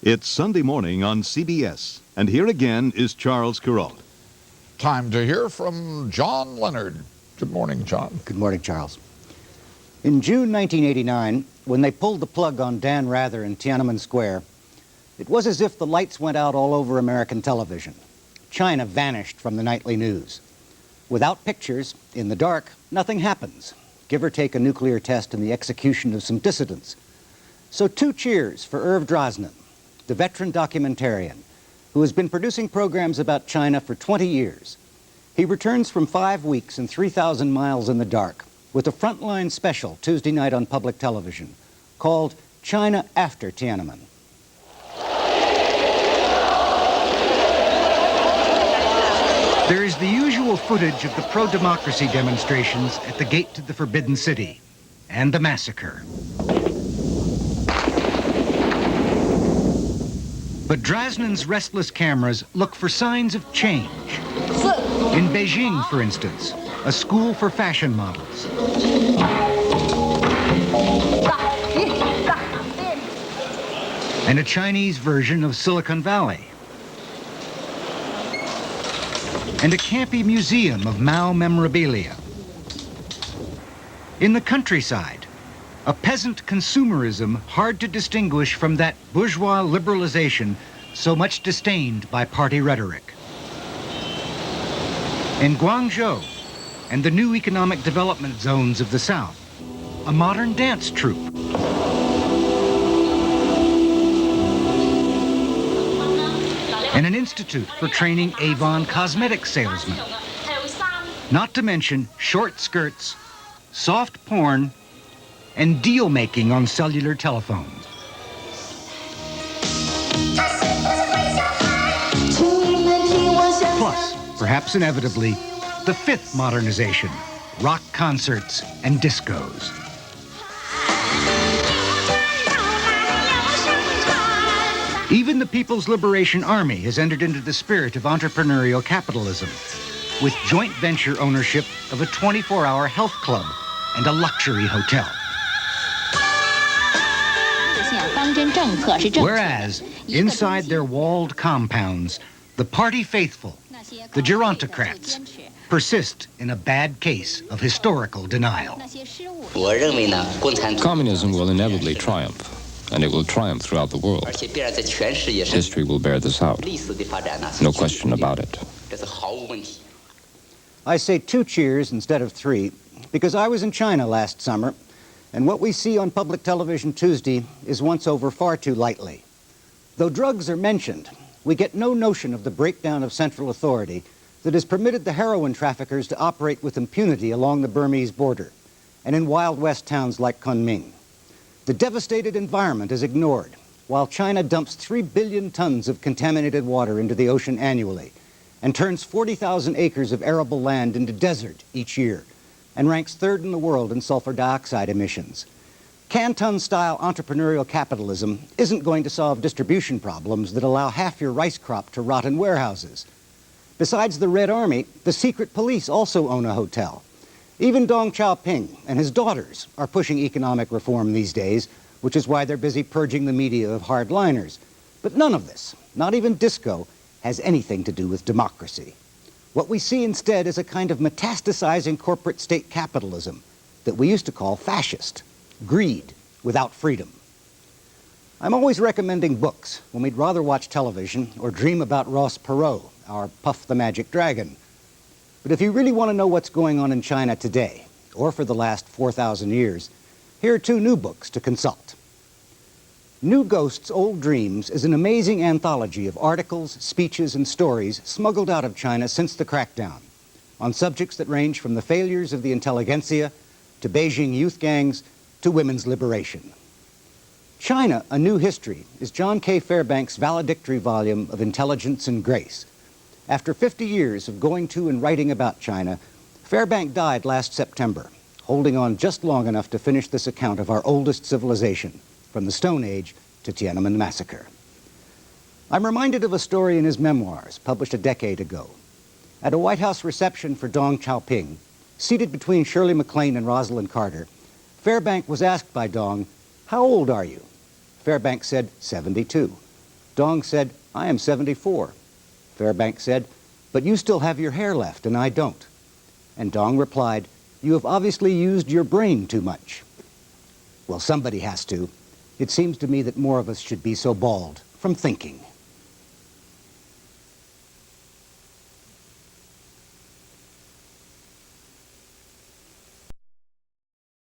It's Sunday morning on CBS, and here again is Charles Kuralt. Time to hear from John Leonard. Good morning, John. Good morning, Charles. In June 1989, when they pulled the plug on Dan Rather in Tiananmen Square, it was as if the lights went out all over American television. China vanished from the nightly news. Without pictures, in the dark, nothing happens. Give or take a nuclear test and the execution of some dissidents. So 2 cheers for Irv Drosnin, the veteran documentarian, who has been producing programs about China for 20 years. He returns from 5 weeks and 3,000 miles in the dark with a frontline special Tuesday night on public television called China After Tiananmen. There is the usual footage of the pro-democracy demonstrations at the gate to the Forbidden City and the massacre. But Drosnin's restless cameras look for signs of change. In Beijing, for instance, a school for fashion models. And a Chinese version of Silicon Valley. And a campy museum of Mao memorabilia. In the countryside, a peasant consumerism hard to distinguish from that bourgeois liberalization so much disdained by party rhetoric. In Guangzhou and the new economic development zones of the South, a modern dance troupe. And an institute for training Avon cosmetic salesmen. Not to mention short skirts, soft porn, and deal-making on cellular telephones. Plus, perhaps inevitably, the 5th modernization, rock concerts and discos. Even the People's Liberation Army has entered into the spirit of entrepreneurial capitalism, with joint venture ownership of a 24-hour health club and a luxury hotel. Whereas, inside their walled compounds, the party faithful, the gerontocrats, persist in a bad case of historical denial. Communism will inevitably triumph, and it will triumph throughout the world. History will bear this out. No question about it. I say 2 cheers instead of 3 because I was in China last summer, and what we see on public television Tuesday is once over far too lightly. Though drugs are mentioned, we get no notion of the breakdown of central authority that has permitted the heroin traffickers to operate with impunity along the Burmese border and in Wild West towns like Kunming. The devastated environment is ignored, while China dumps 3 billion tons of contaminated water into the ocean annually and turns 40,000 acres of arable land into desert each year and ranks 3rd in the world in sulfur dioxide emissions. Canton-style entrepreneurial capitalism isn't going to solve distribution problems that allow half your rice crop to rot in warehouses. Besides the Red Army, the secret police also own a hotel. Even Deng Xiaoping and his daughters are pushing economic reform these days, which is why they're busy purging the media of hardliners. But none of this, not even disco, has anything to do with democracy. What we see instead is a kind of metastasizing corporate state capitalism that we used to call fascist, greed without freedom. I'm always recommending books when we'd rather watch television or dream about Ross Perot, our Puff the Magic Dragon. But if you really want to know what's going on in China today, or for the last 4,000 years, here are 2 new books to consult. New Ghosts, Old Dreams is an amazing anthology of articles, speeches, and stories smuggled out of China since the crackdown, on subjects that range from the failures of the intelligentsia to Beijing youth gangs to women's liberation. China, A New History is John K. Fairbank's valedictory volume of intelligence and grace. After 50 years of going to and writing about China, Fairbank died last September, holding on just long enough to finish this account of our oldest civilization, from the Stone Age to Tiananmen Massacre. I'm reminded of a story in his memoirs, published a decade ago. At a White House reception for Deng Xiaoping, seated between Shirley MacLaine and Rosalind Carter, Fairbank was asked by Deng, "How old are you?" Fairbank said, 72. Dong said, I am 74. Fairbanks said, but you still have your hair left and I don't. And Dong replied, you have obviously used your brain too much. Well, somebody has to. It seems to me that more of us should be so bald from thinking.